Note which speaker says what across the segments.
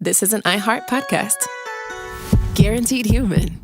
Speaker 1: this is an iHeart podcast. Guaranteed human.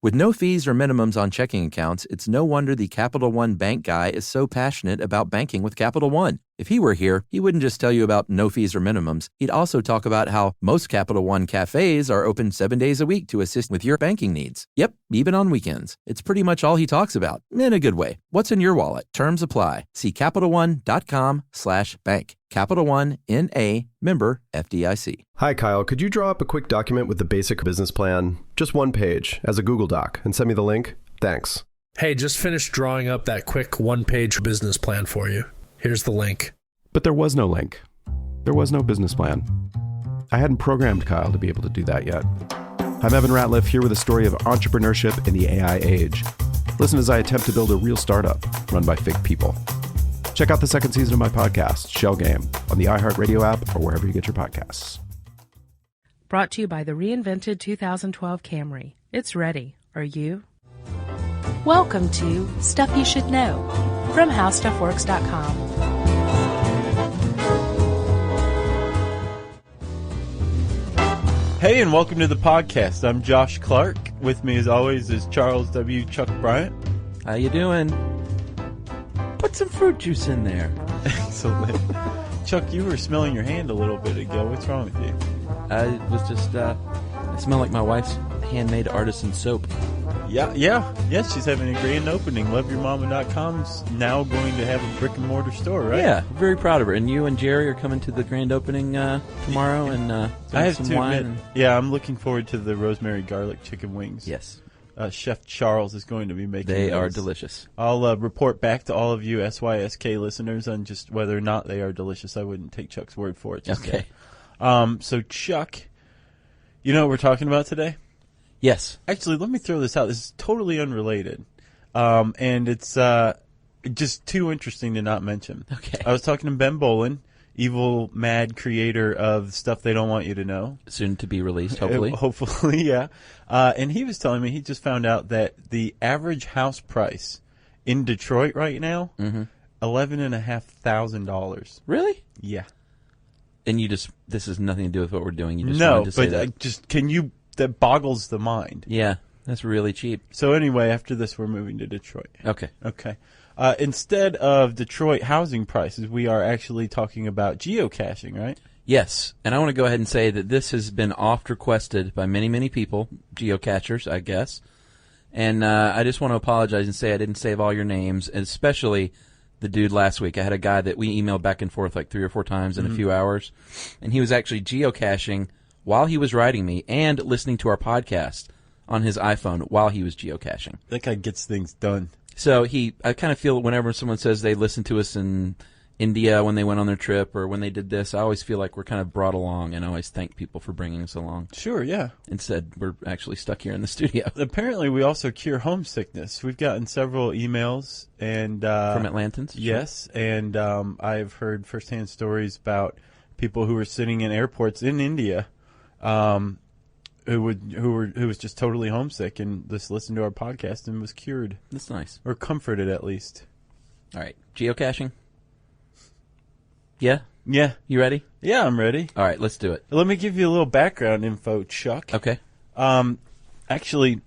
Speaker 2: With no fees or minimums on checking accounts, it's no wonder the Capital One bank guy is so passionate about banking with Capital One. If he were here, he wouldn't just tell you about no fees or minimums. He'd also talk about how most Capital One cafes are open 7 days a week to assist with your banking needs. Yep, even on weekends. It's pretty much all he talks about, in a good way. What's in your wallet? Terms apply. See CapitalOne.com/bank. Capital One, N.A., member FDIC.
Speaker 3: Hi, Kyle. Could you draw up a quick document with the basic business plan, just one page, as a Google Doc, and send me the link? Thanks.
Speaker 4: Hey, just finished drawing up that quick one-page business plan for you. Here's the link.
Speaker 3: But there was no link. There was no business plan. I hadn't programmed Kyle to be able to do that yet. I'm Evan Ratliff, here with a story of entrepreneurship in the AI age. Listen as I attempt to build a real startup run by fake people. Check out the second season of my podcast, Shell Game, on the iHeartRadio app or wherever you get your podcasts.
Speaker 5: Brought to you by the reinvented 2012 Camry. It's ready. Are you? Welcome to Stuff You Should Know from HowStuffWorks.com.
Speaker 6: Hey, and welcome to the podcast. I'm Josh Clark. With me, as always, is Charles W. Chuck Bryant.
Speaker 2: How you doing? Put some fruit juice in there.
Speaker 6: Excellent. Chuck, you were smelling your hand a little bit ago. What's wrong with you?
Speaker 2: I was just, I smell like my wife's handmade artisan soap.
Speaker 6: Yeah. She's having a grand opening. LoveYourMama.com's now going to have a brick and mortar store, right?
Speaker 2: Yeah, very proud of her. And you and Jerry are coming to the grand opening tomorrow, and
Speaker 6: I have
Speaker 2: some
Speaker 6: to
Speaker 2: wine.
Speaker 6: admit, I'm looking forward to the rosemary garlic chicken wings.
Speaker 2: Yes.
Speaker 6: Chef Charles is going to be making
Speaker 2: They
Speaker 6: those.
Speaker 2: are delicious.
Speaker 6: I'll report back to all of you SYSK listeners on just whether or not they are delicious. I wouldn't take Chuck's word for it just
Speaker 2: Okay.
Speaker 6: yet. So, Chuck, you know what we're talking about today?
Speaker 2: Yes.
Speaker 6: Actually, let me throw this out. This is totally unrelated, and it's just too interesting to not mention.
Speaker 2: Okay.
Speaker 6: I was talking to Ben Bolin, evil, mad creator of Stuff They Don't Want You to Know.
Speaker 2: Soon to be released, hopefully.
Speaker 6: Hopefully, yeah. And he was telling me he just found out that the average house price in Detroit right now, $11,500.
Speaker 2: Really?
Speaker 6: Yeah.
Speaker 2: And this has nothing to do with what we're doing. You just
Speaker 6: No,
Speaker 2: wanted to say
Speaker 6: but
Speaker 2: that.
Speaker 6: that boggles the mind.
Speaker 2: Yeah, that's really cheap.
Speaker 6: So anyway, after this, we're moving to Detroit.
Speaker 2: Okay.
Speaker 6: Instead of Detroit housing prices, we are actually talking about geocaching, right?
Speaker 2: Yes, and I want to go ahead and say that this has been oft requested by many, many people, geocachers, I guess. And I just want to apologize and say I didn't save all your names, and especially the dude last week. I had a guy that we emailed back and forth like 3 or 4 times in a few hours, and he was actually geocaching while he was writing me and listening to our podcast on his iPhone while he was geocaching.
Speaker 6: That guy gets things done.
Speaker 2: So I kind of feel whenever someone says they listened to us in India when they went on their trip or when they did this, I always feel like we're kind of brought along, and I always thank people for bringing us along.
Speaker 6: Sure, yeah.
Speaker 2: Instead, we're actually stuck here in the studio.
Speaker 6: Apparently, we also cure homesickness. We've gotten several emails and
Speaker 2: From Atlantans?
Speaker 6: Yes, sure. And I've heard firsthand stories about people who were sitting in airports in India who was just totally homesick and just listened to our podcast and was cured.
Speaker 2: That's nice.
Speaker 6: Or comforted, at least.
Speaker 2: All right. Geocaching? Yeah?
Speaker 6: Yeah.
Speaker 2: You ready?
Speaker 6: Yeah, I'm ready.
Speaker 2: All right, let's do it.
Speaker 6: Let me give you a little background info, Chuck.
Speaker 2: Okay.
Speaker 6: Actually,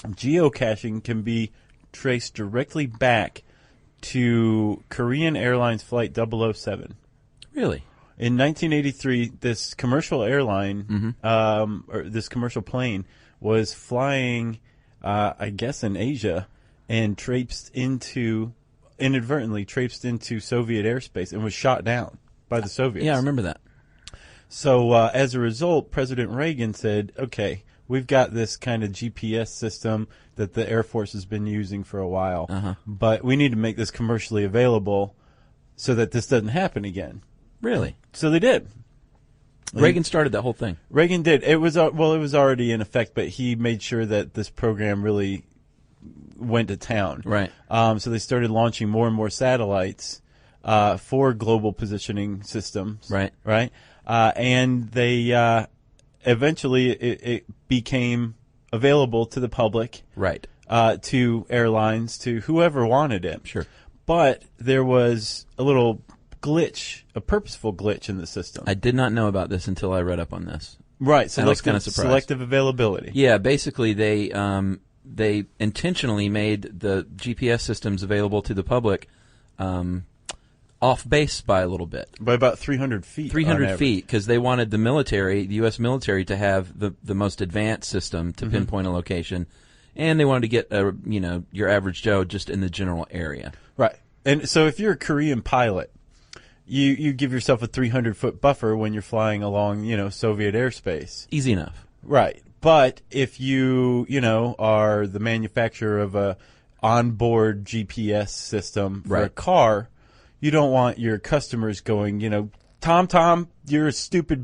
Speaker 6: geocaching can be traced directly back to Korean Airlines Flight 007.
Speaker 2: Really?
Speaker 6: In 1983, this commercial airline, or this commercial plane, was flying, I guess, in Asia, and inadvertently traipsed into Soviet airspace and was shot down by the Soviets.
Speaker 2: Yeah, I remember that.
Speaker 6: So as a result, President Reagan said, okay, we've got this kind of GPS system that the Air Force has been using for a while, but we need to make this commercially available so that this doesn't happen again.
Speaker 2: Really?
Speaker 6: So they did.
Speaker 2: Reagan started that whole thing.
Speaker 6: Reagan did. It was already in effect, but he made sure that this program really went to town.
Speaker 2: Right.
Speaker 6: So they started launching more and more satellites for global positioning systems.
Speaker 2: Right.
Speaker 6: Right. And they eventually it became available to the public.
Speaker 2: Right.
Speaker 6: To airlines, to whoever wanted it.
Speaker 2: Sure.
Speaker 6: But there was a little glitch, a purposeful glitch in the system.
Speaker 2: I did not know about this until I read up on this.
Speaker 6: Right.
Speaker 2: I was kind of surprised.
Speaker 6: Selective availability.
Speaker 2: Yeah, basically they intentionally made the GPS systems available to the public off base by a little bit.
Speaker 6: By about 300 feet.
Speaker 2: 300 feet, because they wanted the military, the U.S. military, to have the most advanced system to pinpoint a location, and they wanted to get your average Joe just in the general area.
Speaker 6: Right. And so if you're a Korean pilot, you give yourself a 300-foot buffer when you're flying along, Soviet airspace.
Speaker 2: Easy enough.
Speaker 6: Right. But if you are the manufacturer of a onboard GPS system for a car, you don't want your customers going, Tom, you're a stupid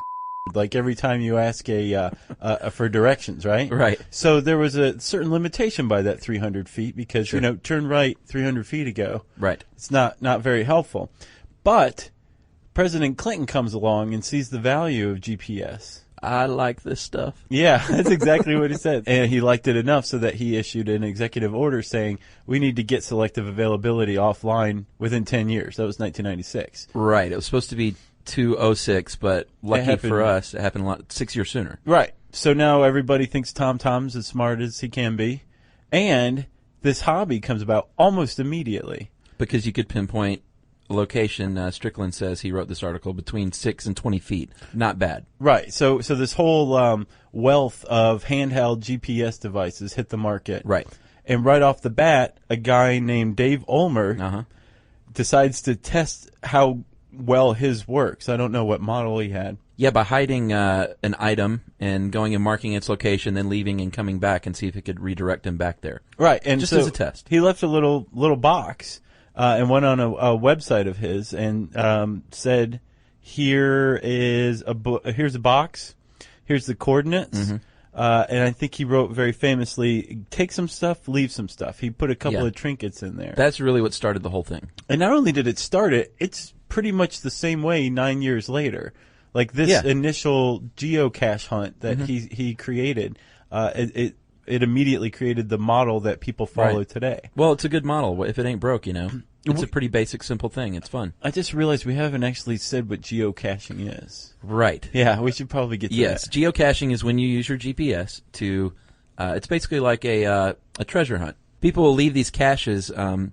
Speaker 6: like every time you ask for directions, right?
Speaker 2: Right.
Speaker 6: So there was a certain limitation by that 300 feet because, turn right 300 feet ago.
Speaker 2: Right.
Speaker 6: It's not very helpful. But President Clinton comes along and sees the value of GPS.
Speaker 2: I like this stuff.
Speaker 6: Yeah, that's exactly what he said. And he liked it enough so that he issued an executive order saying we need to get selective availability offline within 10 years. That was 1996.
Speaker 2: Right. It was supposed to be 2006, but lucky for us, it happened 6 years sooner.
Speaker 6: Right. So now everybody thinks Tom's as smart as he can be. And this hobby comes about almost immediately.
Speaker 2: Because you could pinpoint location. Strickland says he wrote this article between 6 and 20 feet. Not bad.
Speaker 6: Right. So this whole wealth of handheld GPS devices hit the market.
Speaker 2: Right.
Speaker 6: And right off the bat, a guy named Dave Ulmer decides to test how well his works. I don't know what model he had.
Speaker 2: Yeah, by hiding an item and going and marking its location, then leaving and coming back and see if it could redirect him back there.
Speaker 6: Right. And
Speaker 2: just
Speaker 6: so
Speaker 2: as a test.
Speaker 6: He left a little box and went on a website of his and said, here's a box, here's the coordinates. And I think he wrote very famously, take some stuff, leave some stuff. He put a couple of trinkets in there.
Speaker 2: That's really what started the whole thing.
Speaker 6: And not only did it start it, it's pretty much the same way 9 years later. Like this initial geocache hunt that he created, it immediately created the model that people follow today.
Speaker 2: Well, it's a good model. If it ain't broke, it's a pretty basic, simple thing. It's fun.
Speaker 6: I just realized we haven't actually said what geocaching is.
Speaker 2: Right.
Speaker 6: Yeah, we should probably get to that.
Speaker 2: Yes, geocaching is when you use your GPS to. It's basically like a treasure hunt. People will leave these caches, hidden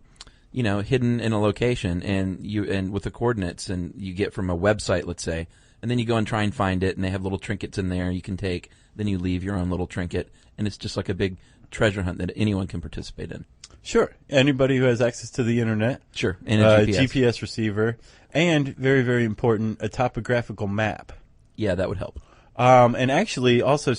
Speaker 2: in a location, and with the coordinates, and you get from a website, let's say. And then you go and try and find it, and they have little trinkets in there you can take. Then you leave your own little trinket, and it's just like a big treasure hunt that anyone can participate in.
Speaker 6: Sure. Anybody who has access to the internet.
Speaker 2: Sure. And a
Speaker 6: GPS receiver. And, very, very important, a topographical map.
Speaker 2: Yeah, that would help.
Speaker 6: And actually, also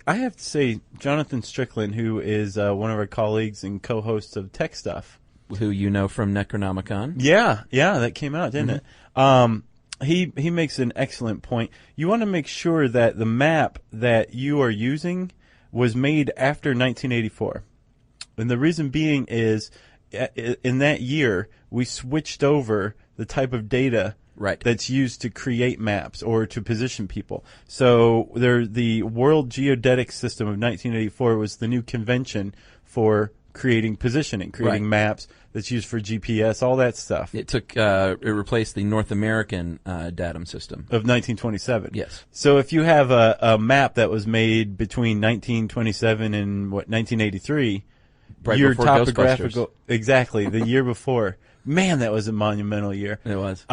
Speaker 6: I have to say, Jonathan Strickland, who is one of our colleagues and co-hosts of Tech Stuff.
Speaker 2: Who you know from Necronomicon.
Speaker 6: Yeah, that came out, didn't it? He makes an excellent point. You want to make sure that the map that you are using was made after 1984. And the reason being is, in that year, we switched over the type of data that's used to create maps or to position people. So the World Geodetic System of 1984 was the new convention for creating positioning, creating maps that's used for GPS, all that stuff.
Speaker 2: It replaced the North American datum system.
Speaker 6: Of 1927.
Speaker 2: Yes.
Speaker 6: So if you have a map that was made between 1927 and 1983, your topographical, exactly, the year before. Man, that was a monumental year.
Speaker 2: It was.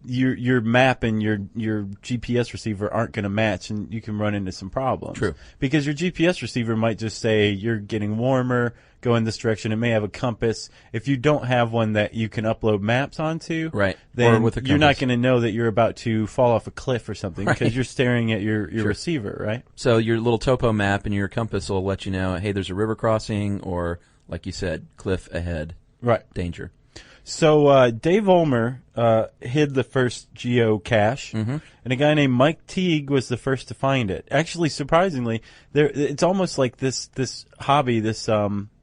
Speaker 6: Your map and your GPS receiver aren't going to match, and you can run into some problems.
Speaker 2: True.
Speaker 6: Because your GPS receiver might just say you're getting warmer, go in this direction. It may have a compass. If you don't have one that you can upload maps onto, then you're not going to know that you're about to fall off a cliff or something because you're staring at your receiver, right?
Speaker 2: So your little topo map and your compass will let you know, hey, there's a river crossing, or like you said, cliff ahead.
Speaker 6: Right.
Speaker 2: Danger.
Speaker 6: So Dave Ulmer hid the first geocache, and a guy named Mike Teague was the first to find it. Actually, surprisingly, it's almost like this hobby, this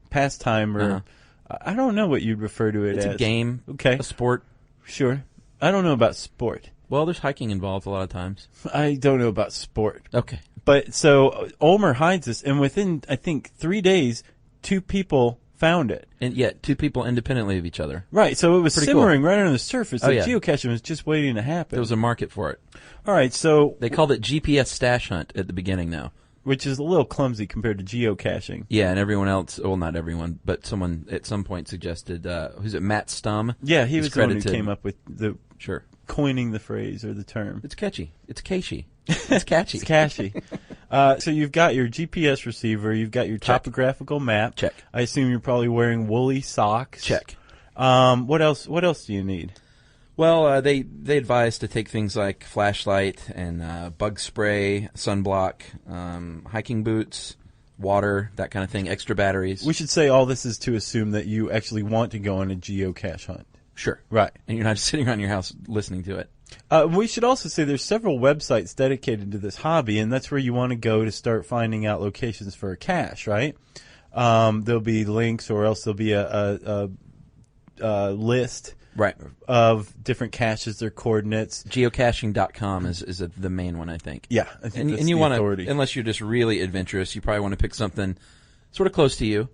Speaker 6: pastime, or I don't know what you'd refer to it as.
Speaker 2: It's a game, a sport.
Speaker 6: Sure. I don't know about sport.
Speaker 2: Well, there's hiking involved a lot of times.
Speaker 6: I don't know about sport.
Speaker 2: Okay.
Speaker 6: But so Ulmer hides this, and within, I think, 3 days, 2 people found it.
Speaker 2: And yet, two people independently of each other.
Speaker 6: Right, so it was
Speaker 2: Pretty
Speaker 6: simmering
Speaker 2: cool.
Speaker 6: right under the surface.
Speaker 2: Oh,
Speaker 6: The
Speaker 2: yeah.
Speaker 6: geocaching was just waiting to happen.
Speaker 2: There was a market for it.
Speaker 6: All right, so
Speaker 2: They called it GPS stash hunt at the beginning now.
Speaker 6: which is a little clumsy compared to geocaching.
Speaker 2: Yeah, and everyone else, well, not everyone, but someone at some point suggested, who's it, Matt Stum?
Speaker 6: Yeah, he
Speaker 2: He's
Speaker 6: was the one who
Speaker 2: credited.
Speaker 6: came up with the
Speaker 2: Sure.
Speaker 6: coining the phrase or the term.
Speaker 2: It's catchy. It's catchy. It's catchy.
Speaker 6: It's catchy. So you've got your GPS receiver. You've got your topographical map.
Speaker 2: Check.
Speaker 6: I assume you're probably wearing woolly socks.
Speaker 2: Check.
Speaker 6: What else? What else do you need?
Speaker 2: Well, they advise to take things like flashlight and bug spray, sunblock, hiking boots, water, that kind of thing, extra batteries.
Speaker 6: We should say all this is to assume that you actually want to go on a geocache hunt.
Speaker 2: Sure.
Speaker 6: Right.
Speaker 2: And you're not just sitting around your house listening to it.
Speaker 6: We should also say there's several websites dedicated to this hobby, and that's where you want to go to start finding out locations for a cache, right? There'll be links, or else there'll be a list
Speaker 2: Right.
Speaker 6: of different caches, their coordinates.
Speaker 2: Geocaching.com is the main one, I think.
Speaker 6: Yeah, I think that's
Speaker 2: And you
Speaker 6: the
Speaker 2: want
Speaker 6: authority.
Speaker 2: to, unless you're just really adventurous, you probably want to pick something sort of close to you,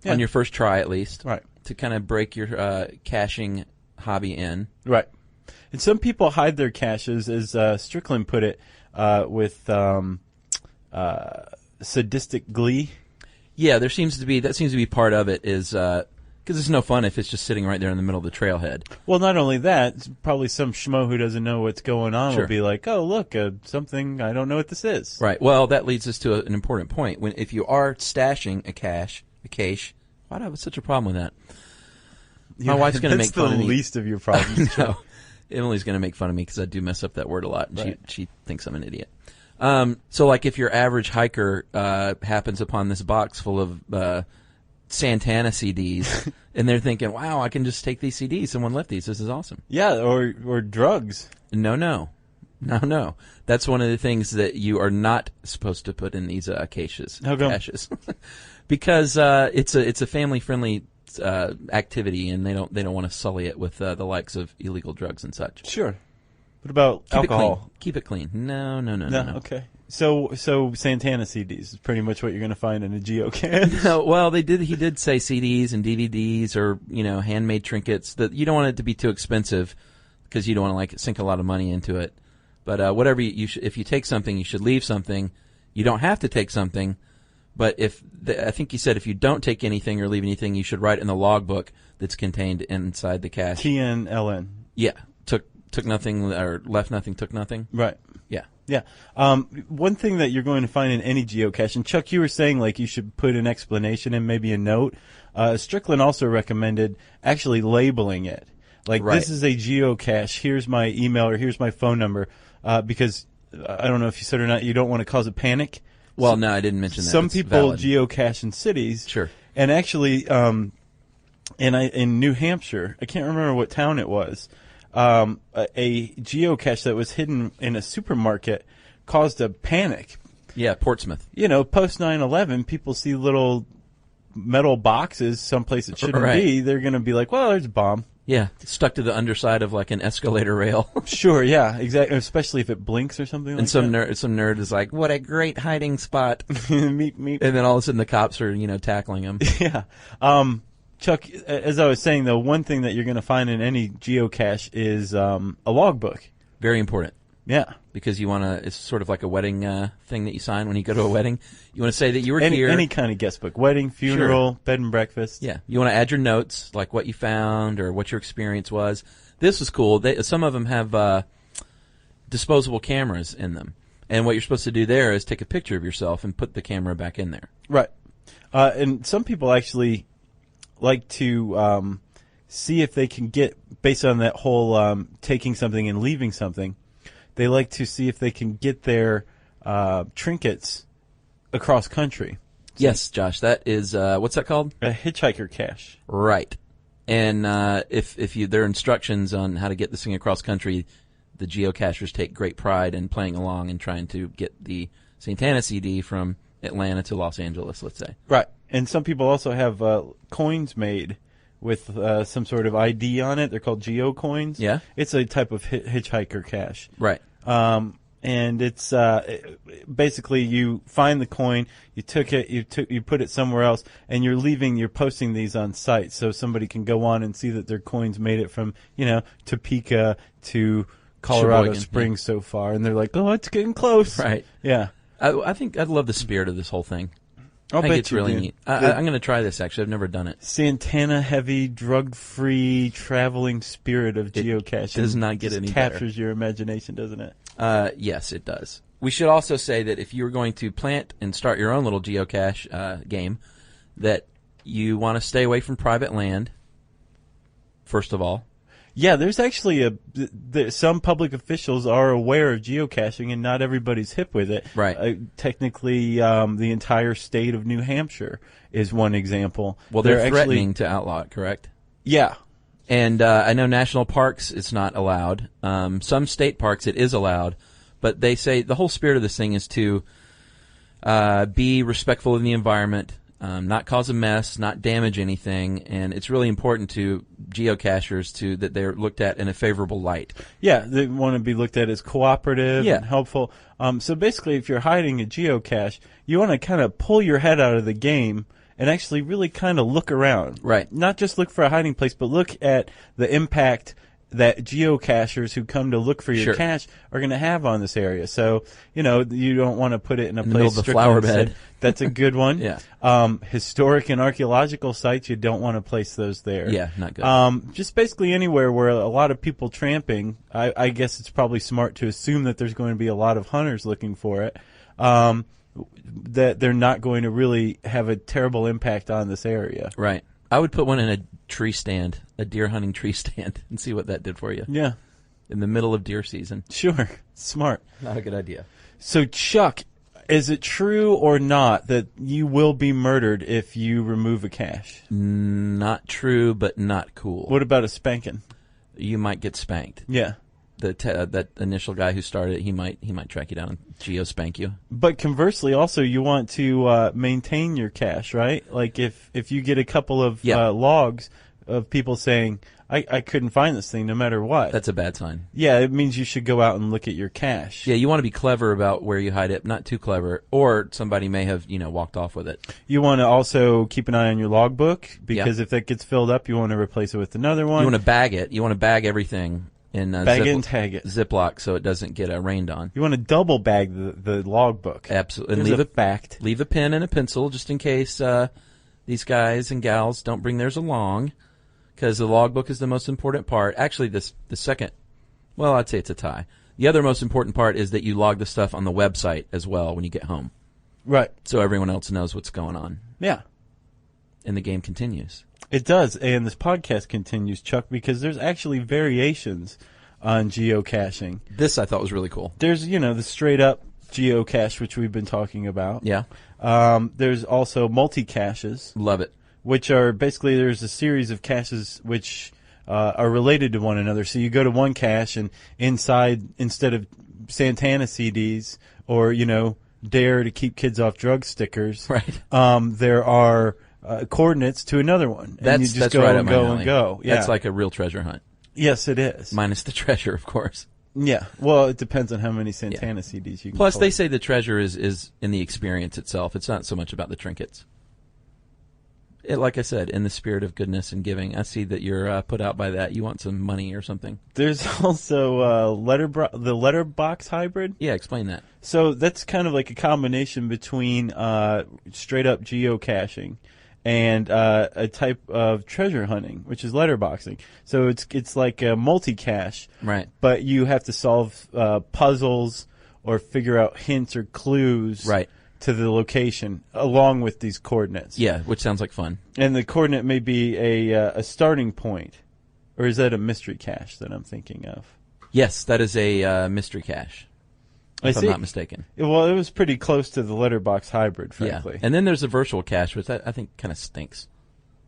Speaker 6: Yeah.
Speaker 2: on your first try at least,
Speaker 6: Right.
Speaker 2: to kind of break your caching hobby in.
Speaker 6: Right. And some people hide their caches, as Strickland put it, with sadistic glee.
Speaker 2: Yeah, that seems to be part of it, is because it's no fun if it's just sitting right there in the middle of the trailhead.
Speaker 6: Well, not only that, it's probably some schmo who doesn't know what's going on
Speaker 2: Sure.
Speaker 6: will be like, "Oh, look, something, I don't know what this is."
Speaker 2: Right. Well, that leads us to an important point. If you are stashing a cache, why do I have such a problem with that? My wife's going to make fun of me.
Speaker 6: That's the least of your problems.
Speaker 2: No, Emily's going to make fun of me because I do mess up that word a lot, and
Speaker 6: Right.
Speaker 2: she thinks I'm an idiot. So, like, if your average hiker happens upon this box full of Santana CDs, and they're thinking, "Wow, I can just take these CDs. Someone left these. This is awesome."
Speaker 6: Yeah, or drugs.
Speaker 2: No. That's one of the things that you are not supposed to put in these caches.
Speaker 6: How come?
Speaker 2: Caches. Because it's a family friendly activity, and they don't want to sully it with the likes of illegal drugs and such.
Speaker 6: Sure. What about alcohol?
Speaker 2: Keep it clean. No.
Speaker 6: No. Okay. So Santana CDs is pretty much what you're going to find in a geocache.
Speaker 2: No, well, he did say CDs and DVDs or handmade trinkets. That you don't want it to be too expensive because you don't want to sink a lot of money into it. But whatever if you take something, you should leave something. You don't have to take something, but I think you said if you don't take anything or leave anything, you should write in the logbook that's contained inside the cache.
Speaker 6: TNLN.
Speaker 2: Yeah, took nothing or left nothing, took nothing.
Speaker 6: Right.
Speaker 2: Yeah.
Speaker 6: Yeah. One thing that you're going to find in any geocache, and Chuck, you were saying you should put an explanation and maybe a note. Strickland also recommended actually labeling it. Right. This is a geocache. Here's my email or here's my phone number. Because I don't know if you said or not, you don't want to cause a panic.
Speaker 2: Well, no, I didn't mention that.
Speaker 6: Some
Speaker 2: It's
Speaker 6: people
Speaker 2: valid.
Speaker 6: geocache in cities.
Speaker 2: Sure.
Speaker 6: And actually, in New Hampshire, I can't remember what town it was. A geocache that was hidden in a supermarket caused a panic.
Speaker 2: Yeah, Portsmouth.
Speaker 6: Post 9/11, people see little metal boxes someplace it shouldn't
Speaker 2: Right.
Speaker 6: be. They're going to be like, well, there's a bomb.
Speaker 2: Yeah, stuck to the underside of an escalator rail.
Speaker 6: Sure, yeah, exactly. Especially if it blinks or something like
Speaker 2: And some
Speaker 6: that.
Speaker 2: nerd is like, "What a great hiding spot!"
Speaker 6: meep, meep.
Speaker 2: And then all of a sudden, the cops are tackling him.
Speaker 6: Yeah. Chuck, as I was saying, though, one thing that you're going to find in any geocache is a logbook.
Speaker 2: Very important.
Speaker 6: Yeah.
Speaker 2: Because you want to, it's sort of like a wedding thing that you sign when you go to a wedding. You want to say that you were here.
Speaker 6: Any kind of guest book. Wedding, funeral, bed and breakfast.
Speaker 2: Yeah. You want to add your notes, like what you found or what your experience was. This was cool. Some of them have disposable cameras in them. And what you're supposed to do there is take a picture of yourself and put the camera back in there.
Speaker 6: Right. And some people actually like to see if they can get, based on that whole taking something and leaving something, they like to see if they can get their trinkets across country.
Speaker 2: Yes, Josh, that is, what's that called?
Speaker 6: A hitchhiker cache.
Speaker 2: Right. And if there are instructions on how to get this thing across country, the geocachers take great pride in playing along and trying to get the Santana CD from Atlanta to Los Angeles, let's say.
Speaker 6: Right. And some people also have coins made with some sort of ID on it. They're called geocoins.
Speaker 2: Yeah.
Speaker 6: It's a type of hitchhiker cache.
Speaker 2: Right.
Speaker 6: And it's basically you find the coin, you took it, you put it somewhere else, and you're posting these on sites so somebody can go on and see that their coins made it from, Topeka to Colorado
Speaker 2: Sheboygan,
Speaker 6: Springs so far, and they're like, oh, it's getting close.
Speaker 2: Right.
Speaker 6: Yeah.
Speaker 2: I think I'd love the spirit of this whole thing.
Speaker 6: I
Speaker 2: think
Speaker 6: bet
Speaker 2: it's
Speaker 6: you
Speaker 2: really
Speaker 6: do.
Speaker 2: neat. I'm going to try this, actually. I've never done it.
Speaker 6: Santana heavy, drug-free, traveling spirit of geocaching.
Speaker 2: Does not get any better.
Speaker 6: Captures your imagination, doesn't it?
Speaker 2: Yes, it does. We should also say that if you were going to plant and start your own little geocache game, that you want to stay away from private land, first of all.
Speaker 6: Yeah, there's actually some public officials are aware of geocaching, and not everybody's hip with it.
Speaker 2: Right.
Speaker 6: Technically, the entire state of New Hampshire is one example.
Speaker 2: Well, they're threatening to outlaw it, correct?
Speaker 6: Yeah.
Speaker 2: And I know national parks it's not allowed. Some state parks it is allowed, but they say the whole spirit of this thing is to be respectful of the environment, not cause a mess, not damage anything, and it's really important to geocachers that they're looked at in a favorable light.
Speaker 6: Yeah, they want to be looked at as cooperative
Speaker 2: Yeah.
Speaker 6: and helpful. So basically, if you're hiding a geocache, you want to kind of pull your head out of the game and actually really kind of look around.
Speaker 2: Right.
Speaker 6: Not just look for a hiding place, but look at the impact that geocachers who come to look for your
Speaker 2: Sure.
Speaker 6: cache are going to have on this area. So, you don't want to put it in a
Speaker 2: In the
Speaker 6: place
Speaker 2: middle of the
Speaker 6: strictly
Speaker 2: flower
Speaker 6: said-
Speaker 2: bed.
Speaker 6: That's a good one.
Speaker 2: Yeah.
Speaker 6: Historic and archaeological sites, you don't want to place those there.
Speaker 2: Yeah, not good.
Speaker 6: Just basically anywhere where a lot of people tramping, I guess it's probably smart to assume that there's going to be a lot of hunters looking for it, that they're not going to really have a terrible impact on this area.
Speaker 2: Right. I would put one in a tree stand, a deer hunting tree stand, and see what that did for you.
Speaker 6: Yeah.
Speaker 2: In the middle of deer season.
Speaker 6: Sure. Smart.
Speaker 2: Not a good idea.
Speaker 6: So, Chuck, is it true or not that you will be murdered if you remove a cache?
Speaker 2: Not true, but not cool.
Speaker 6: What about a spanking?
Speaker 2: You might get spanked.
Speaker 6: Yeah.
Speaker 2: That initial guy who started it, he might track you down and geo-spank you.
Speaker 6: But conversely, also, you want to maintain your cache, right? Like if you get a couple of logs of people saying, I couldn't find this thing no matter what.
Speaker 2: That's a bad sign.
Speaker 6: Yeah, it means you should go out and look at your cache.
Speaker 2: Yeah, you want to be clever about where you hide it, not too clever, or somebody may have, walked off with it.
Speaker 6: You want to also keep an eye on your logbook, because if that gets filled up, you want to replace it with another one.
Speaker 2: You want to bag it. You want to bag everything in
Speaker 6: bag it and tag it.
Speaker 2: Ziploc so it doesn't get rained on.
Speaker 6: You want to double bag the logbook.
Speaker 2: Absolutely. And leave a pen and a pencil just in case these guys and gals don't bring theirs along, because the logbook is the most important part. Actually, the second, well, I'd say it's a tie. The other most important part is that you log the stuff on the website as well when you get home.
Speaker 6: Right.
Speaker 2: So everyone else knows what's going on.
Speaker 6: Yeah.
Speaker 2: And the game continues.
Speaker 6: It does, and this podcast continues, Chuck, because there's actually variations on geocaching.
Speaker 2: This I thought was really cool.
Speaker 6: There's, the straight-up geocache, which we've been talking about.
Speaker 2: Yeah.
Speaker 6: There's also multi-caches.
Speaker 2: Love it.
Speaker 6: Which are basically, there's a series of caches which are related to one another. So you go to one cache, and inside, instead of Santana CDs or, Dare to Keep Kids Off Drug stickers,
Speaker 2: right.
Speaker 6: There are coordinates to another one. And you just go
Speaker 2: right
Speaker 6: and go and go. Yeah.
Speaker 2: That's like a real treasure hunt.
Speaker 6: Yes, it is.
Speaker 2: Minus the treasure, of course.
Speaker 6: Yeah. Well, it depends on how many Santana CDs you can
Speaker 2: Plus,
Speaker 6: pull.
Speaker 2: they say the treasure is in the experience itself. It's not so much about the trinkets. Like I said, in the spirit of goodness and giving, I see that you're put out by that. You want some money or something.
Speaker 6: There's also the letterbox hybrid.
Speaker 2: Yeah, explain that.
Speaker 6: So that's kind of like a combination between straight up geocaching and a type of treasure hunting, which is letterboxing. So it's like a multi-cache,
Speaker 2: right?
Speaker 6: But you have to solve puzzles or figure out hints or clues,
Speaker 2: right,
Speaker 6: to the location along with these coordinates.
Speaker 2: Yeah, which sounds like fun.
Speaker 6: And the coordinate may be a starting point, or is that a mystery cache that I'm thinking of?
Speaker 2: Yes, that is a mystery cache. If I'm not mistaken.
Speaker 6: Well, it was pretty close to the letterbox hybrid, frankly.
Speaker 2: Yeah. And then there's a virtual cache, which I think kind of stinks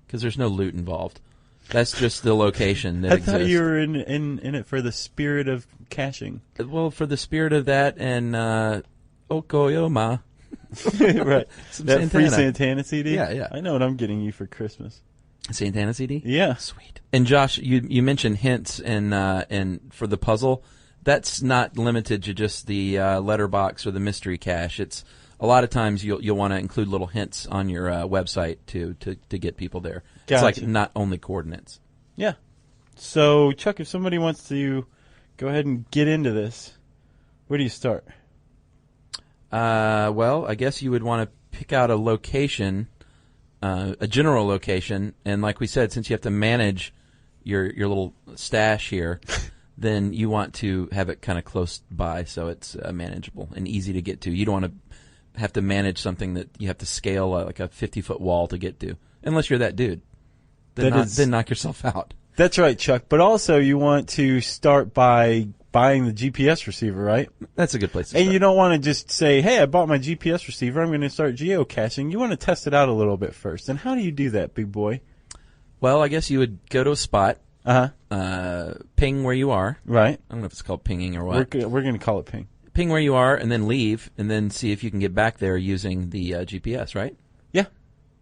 Speaker 2: because there's no loot involved. That's just the location that exists.
Speaker 6: I thought you were in it for the spirit of caching.
Speaker 2: Well, for the spirit of that and Okoyoma.
Speaker 6: Right.
Speaker 2: Some
Speaker 6: that
Speaker 2: Santana.
Speaker 6: Free Santana CD?
Speaker 2: Yeah, yeah.
Speaker 6: I know what I'm getting you for Christmas.
Speaker 2: Santana CD?
Speaker 6: Yeah.
Speaker 2: Sweet. And Josh, you mentioned hints and for the puzzle. that's not limited to just the letterbox or the mystery cache. It's a lot of times you'll want to include little hints on your website to get people there.
Speaker 6: Gotcha.
Speaker 2: It's like not only coordinates.
Speaker 6: Yeah. So, Chuck, if somebody wants to go ahead and get into this, where do you start?
Speaker 2: Well, I guess you would want to pick out a location, a general location, and like we said, since you have to manage your little stash here, then you want to have it kind of close by so it's manageable and easy to get to. You don't want to have to manage something that you have to scale like a 50-foot wall to get to, unless you're that dude. Then knock yourself out.
Speaker 6: That's right, Chuck. But also, you want to start by buying the GPS receiver, right?
Speaker 2: That's a good place to start.
Speaker 6: And you don't want to just say, hey, I bought my GPS receiver, I'm going to start geocaching. You want to test it out a little bit first. And how do you do that, big boy?
Speaker 2: Well, I guess you would go to a spot, ping where you are.
Speaker 6: Right.
Speaker 2: I don't know if it's called pinging or what.
Speaker 6: We're going to call it ping.
Speaker 2: Ping where you are and then leave and then see if you can get back there using the GPS, right?
Speaker 6: Yeah.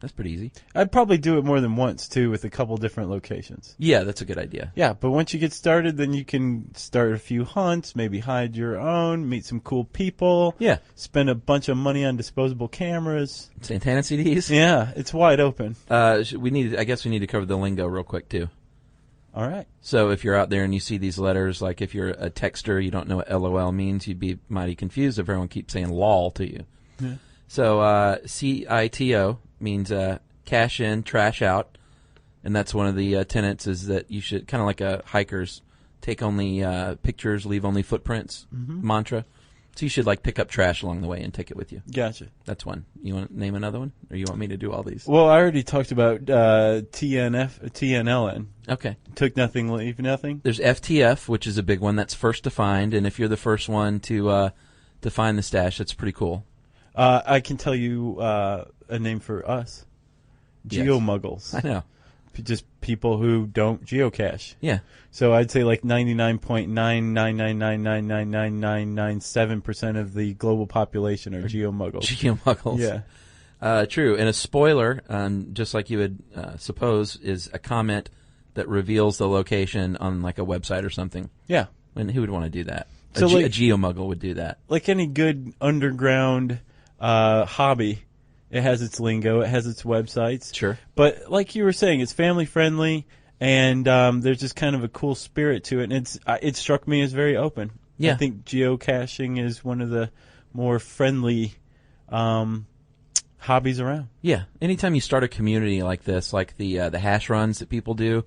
Speaker 2: That's pretty easy.
Speaker 6: I'd probably do it more than once, too, with a couple different locations.
Speaker 2: Yeah, that's a good idea.
Speaker 6: Yeah, but once you get started, then you can start a few hunts, maybe hide your own, meet some cool people.
Speaker 2: Yeah.
Speaker 6: Spend a bunch of money on disposable cameras.
Speaker 2: Santana CDs?
Speaker 6: Yeah, it's wide open.
Speaker 2: I guess we need to cover the lingo real quick, too.
Speaker 6: All right.
Speaker 2: So if you're out there and you see these letters, like if you're a texter, you don't know what LOL means, you'd be mighty confused if everyone keeps saying LOL to you.
Speaker 6: Yeah.
Speaker 2: So CITO means cash in, trash out, and that's one of the tenets is that you should, kind of like a hiker's take only pictures, leave only footprints mantra. So you should like pick up trash along the way and take it with you.
Speaker 6: Gotcha.
Speaker 2: That's one. You want to name another one, or you want me to do all these?
Speaker 6: Well, I already talked about TNLN.
Speaker 2: Okay.
Speaker 6: Took nothing, leave nothing.
Speaker 2: There's FTF, which is a big one. That's first to find, and if you're the first one to find the stash, that's pretty cool.
Speaker 6: I can tell you a name for us.
Speaker 2: Yes.
Speaker 6: Geomuggles.
Speaker 2: I know.
Speaker 6: Just people who don't geocache.
Speaker 2: Yeah.
Speaker 6: So I'd say like 99.999999997% of the global population are geomuggles.
Speaker 2: Geomuggles.
Speaker 6: Yeah.
Speaker 2: True. And a spoiler, just like you would suppose, is a comment that reveals the location on like a website or something.
Speaker 6: Yeah.
Speaker 2: And who would want to do that?
Speaker 6: So
Speaker 2: a geomuggle would do that.
Speaker 6: Like any good underground hobby, it has its lingo, it has its websites.
Speaker 2: Sure.
Speaker 6: But like you were saying, it's family friendly, and there's just kind of a cool spirit to it. And it struck me as very open.
Speaker 2: Yeah.
Speaker 6: I think geocaching is one of the more friendly hobbies around.
Speaker 2: Yeah. Anytime you start a community like this, like the hash runs that people do,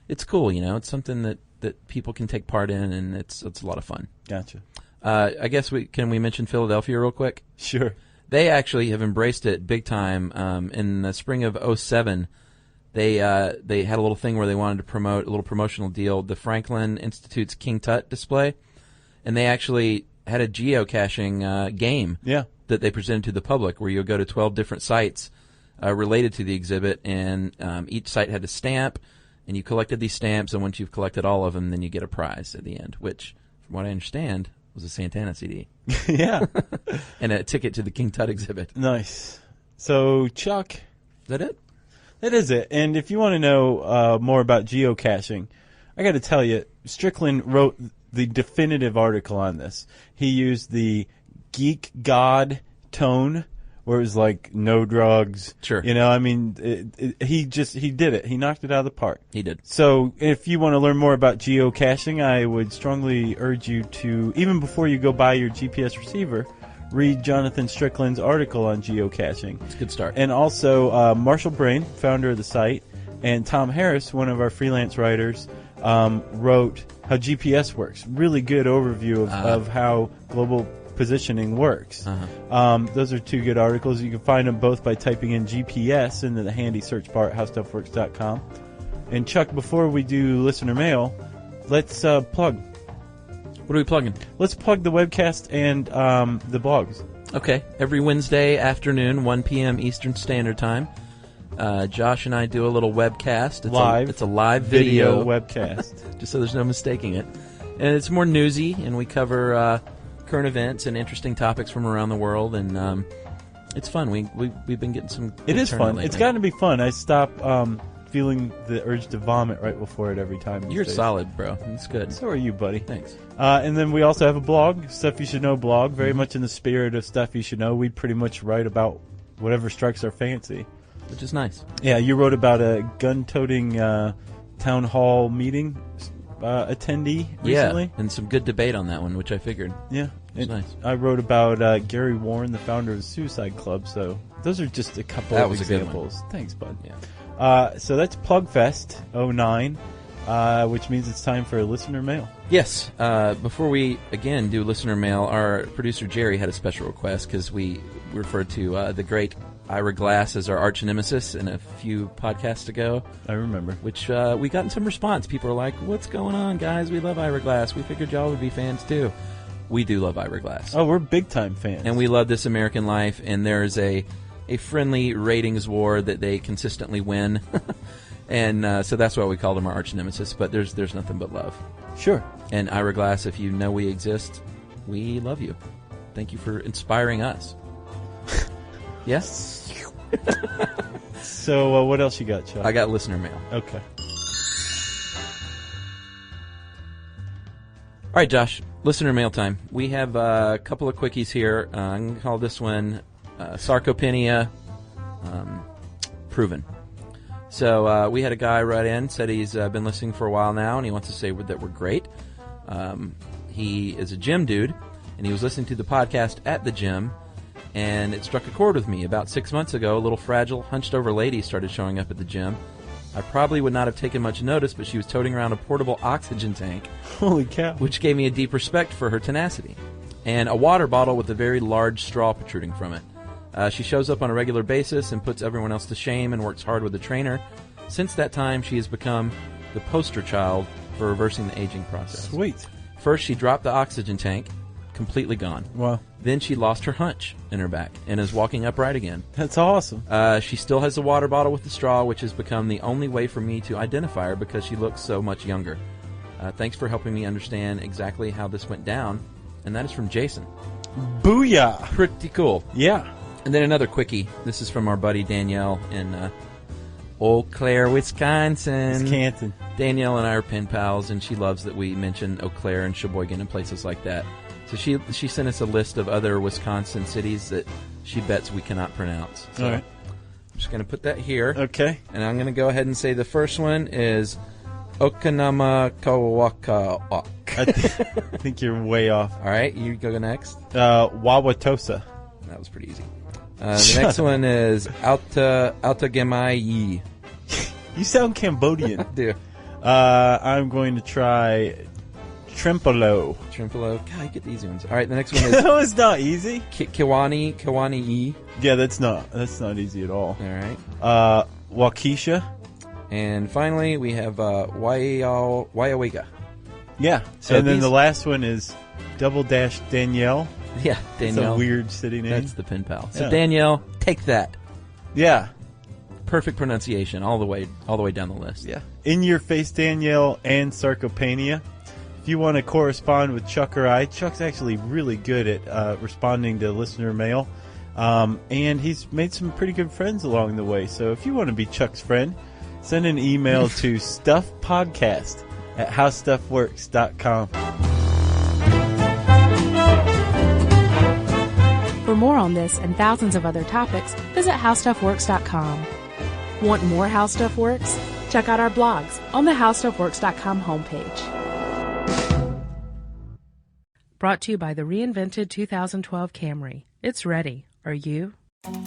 Speaker 2: it's cool. You know, it's something that people can take part in, and it's a lot of fun.
Speaker 6: Gotcha.
Speaker 2: I guess can we mention Philadelphia real quick?
Speaker 6: Sure.
Speaker 2: They actually have embraced it big time. In the spring of '07, they had a little thing where they wanted to promote a little promotional deal, the Franklin Institute's King Tut display, and they actually had a geocaching game that they presented to the public, where you'll go to 12 different sites related to the exhibit, and each site had a stamp, and you collected these stamps, and once you've collected all of them, then you get a prize at the end, which, from what I understand, was a Santana CD.
Speaker 6: Yeah.
Speaker 2: And a ticket to the King Tut exhibit.
Speaker 6: Nice. So, Chuck.
Speaker 2: Is that it?
Speaker 6: That is it. And if you want to know more about geocaching, I got to tell you, Strickland wrote the definitive article on this. He used the geek god tone, where it was like no drugs.
Speaker 2: Sure.
Speaker 6: You know, I mean, he did it. He knocked it out of the park.
Speaker 2: He did.
Speaker 6: So if you want to learn more about geocaching, I would strongly urge you to, even before you go buy your GPS receiver, read Jonathan Strickland's article on geocaching.
Speaker 2: It's a good start.
Speaker 6: And also Marshall Brain, founder of the site, and Tom Harris, one of our freelance writers, wrote How GPS Works. Really good overview of how global positioning works. Those are two good articles. You can find them both by typing in GPS into the handy search bar at howstuffworks.com. And Chuck, before we do listener mail, let's plug.
Speaker 2: What are we plugging?
Speaker 6: Let's plug the webcast and the blogs.
Speaker 2: Okay. Every Wednesday afternoon, 1 p.m. Eastern Standard Time, Josh and I do a little webcast. It's a live video
Speaker 6: webcast.
Speaker 2: Just so there's no mistaking it. And it's more newsy, and we cover current events and interesting topics from around the world, and it's fun. We've been getting some.
Speaker 6: It is fun.
Speaker 2: Lately.
Speaker 6: It's gotten to be fun. I stop feeling the urge to vomit right before it every time.
Speaker 2: You're solid, bro. That's good.
Speaker 6: So are you, buddy.
Speaker 2: Thanks.
Speaker 6: And then we also have a blog, Stuff You Should Know blog, very much in the spirit of Stuff You Should Know. We pretty much write about whatever strikes our fancy.
Speaker 2: Which is nice.
Speaker 6: Yeah, you wrote about a gun-toting town hall meeting attendee recently.
Speaker 2: Yeah, and some good debate on that one, which I figured.
Speaker 6: Yeah.
Speaker 2: It's nice.
Speaker 6: I wrote about Gary Warren, the founder of the Suicide Club, so those are just a couple of examples. Thanks, bud.
Speaker 2: Yeah.
Speaker 6: So that's Plugfest 09, which means it's time for listener mail.
Speaker 2: Yes. Before we, again, do listener mail, our producer Jerry had a special request because we referred to the great Ira Glass as our arch nemesis in a few podcasts ago.
Speaker 6: I remember.
Speaker 2: Which we got some response. People are like, what's going on, guys? We love Ira Glass. We figured y'all would be fans, too. We do love Ira Glass.
Speaker 6: Oh, we're big-time fans.
Speaker 2: And we love This American Life, and there's a friendly ratings war that they consistently win. And so that's why we called him our arch nemesis, but there's nothing but love.
Speaker 6: Sure.
Speaker 2: And Ira Glass, if you know we exist, we love you. Thank you for inspiring us. Yes?
Speaker 6: So what else you got, Chuck?
Speaker 2: I got listener mail.
Speaker 6: Okay.
Speaker 2: All right, Josh. Listener mail time. We have a couple of quickies here. I'm going to call this one Sarcopenia Proven. So we had a guy write in, said he's been listening for a while now, and he wants to say that we're great. He is a gym dude, and he was listening to the podcast at the gym, and it struck a chord with me. About 6 months ago, a little fragile, hunched-over lady started showing up at the gym. I probably would not have taken much notice, but she was toting around a portable oxygen tank.
Speaker 6: Holy cow.
Speaker 2: Which gave me a deep respect for her tenacity. And a water bottle with a very large straw protruding from it. She shows up on a regular basis and puts everyone else to shame and works hard with the trainer. Since that time, she has become the poster child for reversing the aging process.
Speaker 6: Sweet.
Speaker 2: First, she dropped the oxygen tank, completely gone.
Speaker 6: Wow.
Speaker 2: Then she lost her hunch in her back and is walking upright again.
Speaker 6: That's awesome.
Speaker 2: She still has the water bottle with the straw, which has become the only way for me to identify her because she looks so much younger. Thanks for helping me understand exactly how this went down. And that is from Jason.
Speaker 6: Booyah.
Speaker 2: Pretty cool.
Speaker 6: Yeah.
Speaker 2: And then another quickie. This is from our buddy Danielle in Eau Claire, Wisconsin.
Speaker 6: Wisconsin.
Speaker 2: Danielle and I are pen pals, and she loves that we mention Eau Claire and Sheboygan and places like that. So she sent us a list of other Wisconsin cities that she bets we cannot pronounce. So
Speaker 6: all right.
Speaker 2: I'm just going to put that here.
Speaker 6: Okay.
Speaker 2: And I'm going to go ahead and say the first one is Okanamakawakalok.
Speaker 6: I think you're way off.
Speaker 2: All right, you go next.
Speaker 6: Wauwatosa.
Speaker 2: That was pretty easy. The next one is Outagamai.
Speaker 6: You sound Cambodian.
Speaker 2: I do.
Speaker 6: I'm going to try Trempolo.
Speaker 2: Trempolo. God, you get the easy ones. All right, the next one is
Speaker 6: No, it's not easy.
Speaker 2: Kiwani.
Speaker 6: Yeah, that's not easy at all.
Speaker 2: All right.
Speaker 6: Waukesha.
Speaker 2: And finally, we have Waiawega.
Speaker 6: Yeah.
Speaker 2: So
Speaker 6: and then
Speaker 2: these-
Speaker 6: the last one is Danielle.
Speaker 2: Yeah, Danielle.
Speaker 6: It's a weird city name.
Speaker 2: That's the pen pal. So
Speaker 6: Yeah.
Speaker 2: Danielle, take that.
Speaker 6: Yeah.
Speaker 2: Perfect pronunciation all the way down the list.
Speaker 6: Yeah. In Your Face Danielle and Sarcopenia. If you want to correspond with Chuck or I, Chuck's actually really good at responding to listener mail. And he's made some pretty good friends along the way. So if you want to be Chuck's friend, send an email to stuffpodcast@howstuffworks.com.
Speaker 5: For more on this and thousands of other topics, visit howstuffworks.com. Want more How Stuff Works? Check out our blogs on the howstuffworks.com homepage. Brought to you by the reinvented 2012 Camry. It's ready. Are you?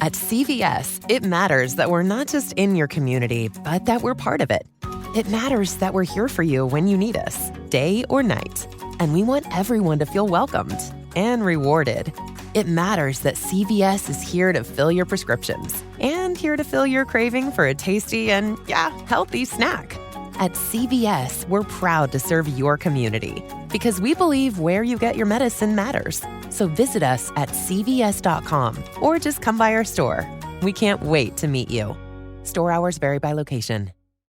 Speaker 7: At CVS, it matters that we're not just in your community, but that we're part of it. It matters that we're here for you when you need us, day or night. And we want everyone to feel welcomed and rewarded. It matters that CVS is here to fill your prescriptions and here to fill your craving for a tasty and, healthy snack. At CVS, we're proud to serve your community because we believe where you get your medicine matters. So visit us at cvs.com or just come by our store. We can't wait to meet you. Store hours vary by location.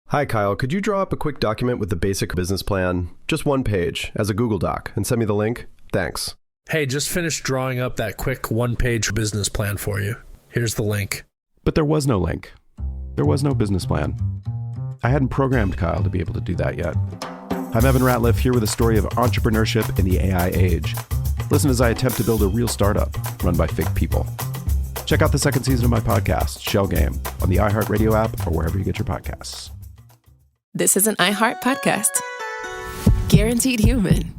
Speaker 3: Hi, Kyle. Could you draw up a quick document with the basic business plan? Just one page, as a Google Doc, and send me the link? Thanks.
Speaker 4: Hey, just finished drawing up that quick one-page business plan for you. Here's the link.
Speaker 3: But there was no link. There was no business plan. I hadn't programmed Kyle to be able to do that yet. I'm Evan Ratliff, here with a story of entrepreneurship in the AI age. Listen as I attempt to build a real startup run by fake people. Check out the second season of my podcast, Shell Game, on the iHeartRadio app or wherever you get your podcasts.
Speaker 1: This is an iHeart podcast. Guaranteed human.